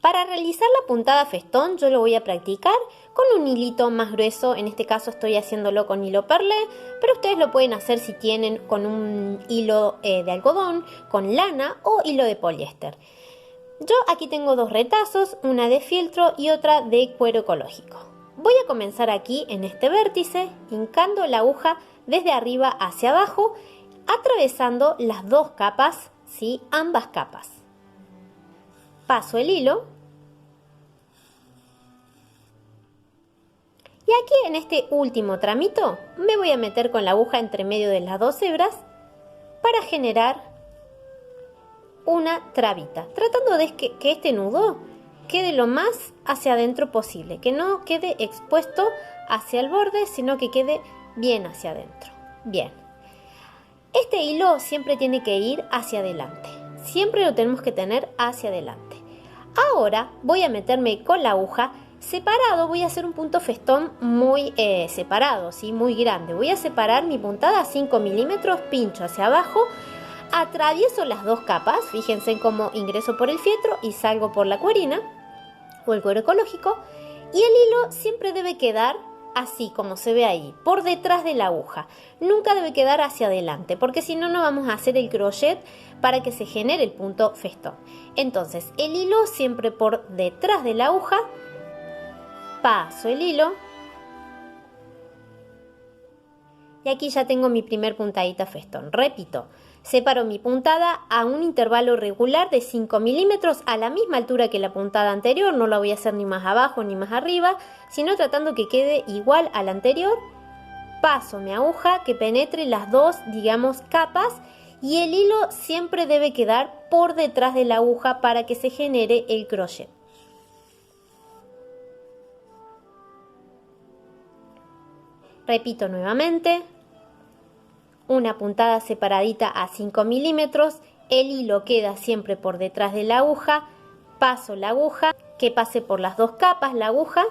Para realizar la puntada festón yo lo voy a practicar con un hilito más grueso, en este caso estoy haciéndolo con hilo perlé, pero ustedes lo pueden hacer si tienen con un hilo de algodón, con lana o hilo de poliéster. Yo aquí tengo dos retazos, una de fieltro y otra de cuero ecológico. Voy a comenzar aquí en este vértice, hincando la aguja desde arriba hacia abajo, atravesando las dos capas, ¿sí? Ambas capas. Paso el hilo. Y aquí en este último tramito me voy a meter con la aguja entre medio de las dos hebras para generar una trabita, tratando de que este nudo quede lo más hacia adentro posible, que no quede expuesto hacia el borde, sino que quede bien hacia adentro. Bien, este hilo siempre tiene que ir hacia adelante, siempre lo tenemos que tener hacia adelante. Ahora voy a meterme con la aguja separado, voy a hacer un punto festón muy separado, ¿sí? Muy grande. Voy a separar mi puntada a 5 milímetros, pincho hacia abajo, atravieso las dos capas, fíjense en cómo ingreso por el fieltro y salgo por la cuerina o el cuero ecológico, y el hilo siempre debe quedar así como se ve ahí, por detrás de la aguja. Nunca debe quedar hacia adelante, porque si no, no vamos a hacer el crochet para que se genere el punto festón. Entonces, el hilo siempre por detrás de la aguja, paso el hilo, y aquí ya tengo mi primer puntadita festón. Repito, separo mi puntada a un intervalo regular de 5 milímetros a la misma altura que la puntada anterior, no la voy a hacer ni más abajo ni más arriba, sino tratando que quede igual a la anterior. Paso mi aguja que penetre las dos, digamos, capas, y el hilo siempre debe quedar por detrás de la aguja para que se genere el crochet. Repito nuevamente. Una puntada separadita a 5 milímetros, el hilo queda siempre por detrás de la aguja, paso la aguja, que pase por las dos capas la aguja,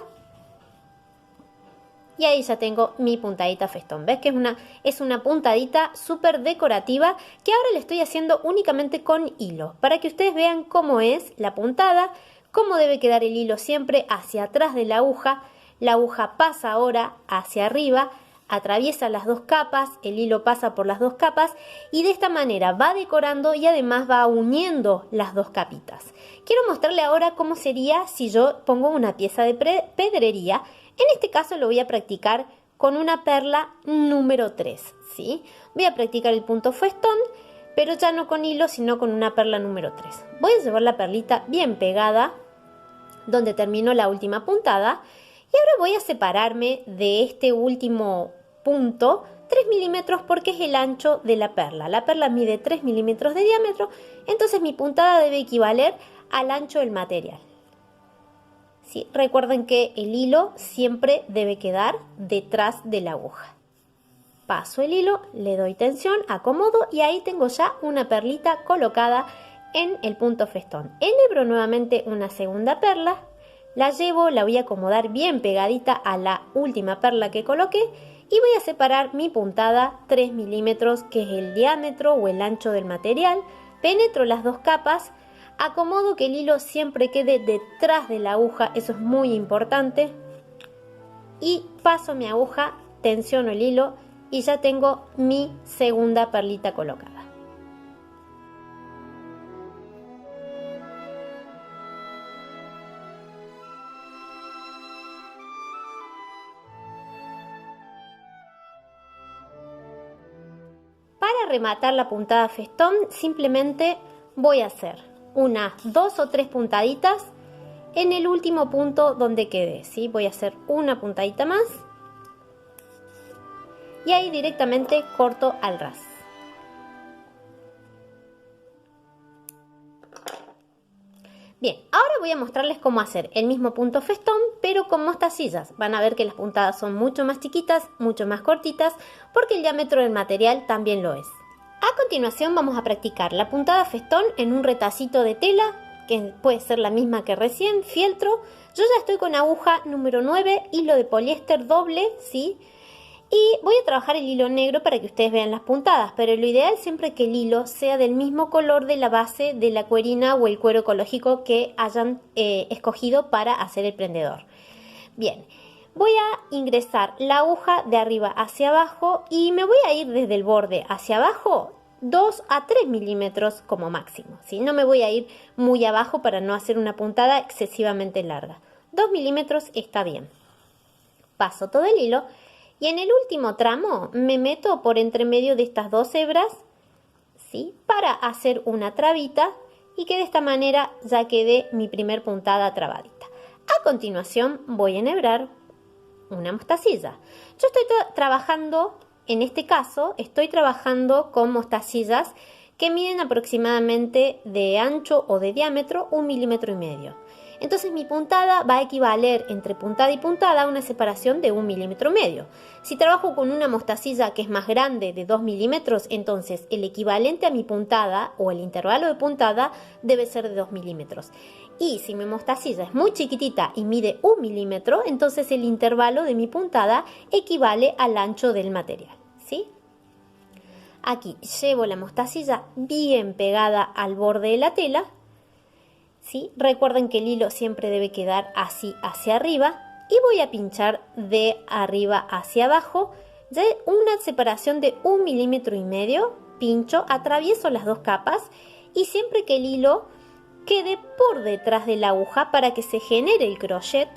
y ahí ya tengo mi puntadita festón. ¿Ves que es una puntadita súper decorativa que ahora le estoy haciendo únicamente con hilo, para que ustedes vean cómo es la puntada, cómo debe quedar el hilo siempre hacia atrás de la aguja pasa ahora hacia arriba, atraviesa las dos capas, el hilo pasa por las dos capas y de esta manera va decorando y además va uniendo las dos capitas. Quiero mostrarle ahora cómo sería si yo pongo una pieza de pedrería. En este caso lo voy a practicar con una perla número 3, ¿sí? Voy a practicar el punto festón, pero ya no con hilo, sino con una perla número 3. Voy a llevar la perlita bien pegada donde terminó la última puntada. Y ahora voy a separarme de este último punto 3 milímetros porque es el ancho de la perla. La perla mide 3 milímetros de diámetro, entonces mi puntada debe equivaler al ancho del material. ¿Sí? Recuerden que el hilo siempre debe quedar detrás de la aguja. Paso el hilo, le doy tensión, acomodo y ahí tengo ya una perlita colocada en el punto festón. Enhebro nuevamente una segunda perla. La llevo, la voy a acomodar bien pegadita a la última perla que coloqué y voy a separar mi puntada 3 milímetros, que es el diámetro o el ancho del material. Penetro las dos capas, acomodo que el hilo siempre quede detrás de la aguja, eso es muy importante. Y paso mi aguja, tensiono el hilo y ya tengo mi segunda perlita colocada. Para rematar la puntada festón simplemente voy a hacer unas 2 o 3 puntaditas en el último punto donde quedé, ¿sí? Voy a hacer una puntadita más y ahí directamente corto al ras. Bien, ahora voy a mostrarles cómo hacer el mismo punto festón, pero con mostacillas. Van a ver que las puntadas son mucho más chiquitas, mucho más cortitas, porque el diámetro del material también lo es. A continuación vamos a practicar la puntada festón en un retacito de tela, que puede ser la misma que recién, fieltro. Yo ya estoy con aguja número 9, hilo de poliéster doble, ¿sí? Y voy a trabajar el hilo negro para que ustedes vean las puntadas, pero lo ideal siempre es que el hilo sea del mismo color de la base de la cuerina o el cuero ecológico que hayan escogido para hacer el prendedor. Bien, voy a ingresar la aguja de arriba hacia abajo y me voy a ir desde el borde hacia abajo 2 a 3 milímetros como máximo, ¿sí? No me voy a ir muy abajo para no hacer una puntada excesivamente larga. 2 milímetros está bien. Paso todo el hilo y en el último tramo me meto por entre medio de estas dos hebras, ¿sí? Para hacer una trabita y que de esta manera ya quede mi primer puntada trabadita. A continuación voy a enhebrar una mostacilla. Yo estoy trabajando, en este caso, estoy trabajando con mostacillas que miden aproximadamente de ancho o de diámetro 1,5 milímetros. Entonces mi puntada va a equivaler entre puntada y puntada a una separación de 1,5 milímetros. Si trabajo con una mostacilla que es más grande de 2 milímetros, entonces el equivalente a mi puntada o el intervalo de puntada debe ser de 2 milímetros. Y si mi mostacilla es muy chiquitita y mide 1 milímetro, entonces el intervalo de mi puntada equivale al ancho del material, ¿sí? Aquí llevo la mostacilla bien pegada al borde de la tela, ¿sí? Recuerden que el hilo siempre debe quedar así hacia arriba y voy a pinchar de arriba hacia abajo, de una separación de 1,5 milímetros, pincho, atravieso las dos capas y siempre que el hilo quede por detrás de la aguja para que se genere el crochet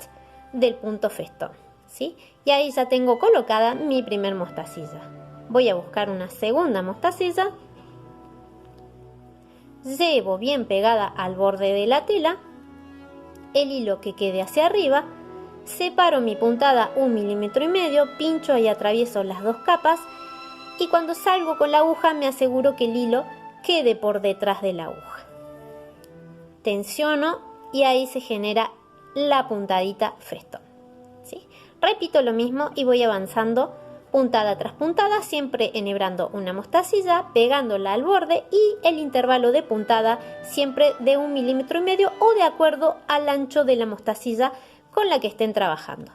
del punto festón, ¿sí? Y ahí ya tengo colocada mi primer mostacilla. Voy a buscar una segunda mostacilla, llevo bien pegada al borde de la tela el hilo que quede hacia arriba, separo mi puntada 1,5 milímetros, pincho y atravieso las dos capas y cuando salgo con la aguja me aseguro que el hilo quede por detrás de la aguja. Tensiono y ahí se genera la puntadita festón, ¿sí? Repito lo mismo y voy avanzando puntada tras puntada, siempre enhebrando una mostacilla, pegándola al borde y el intervalo de puntada siempre de 1,5 milímetros o de acuerdo al ancho de la mostacilla con la que estén trabajando.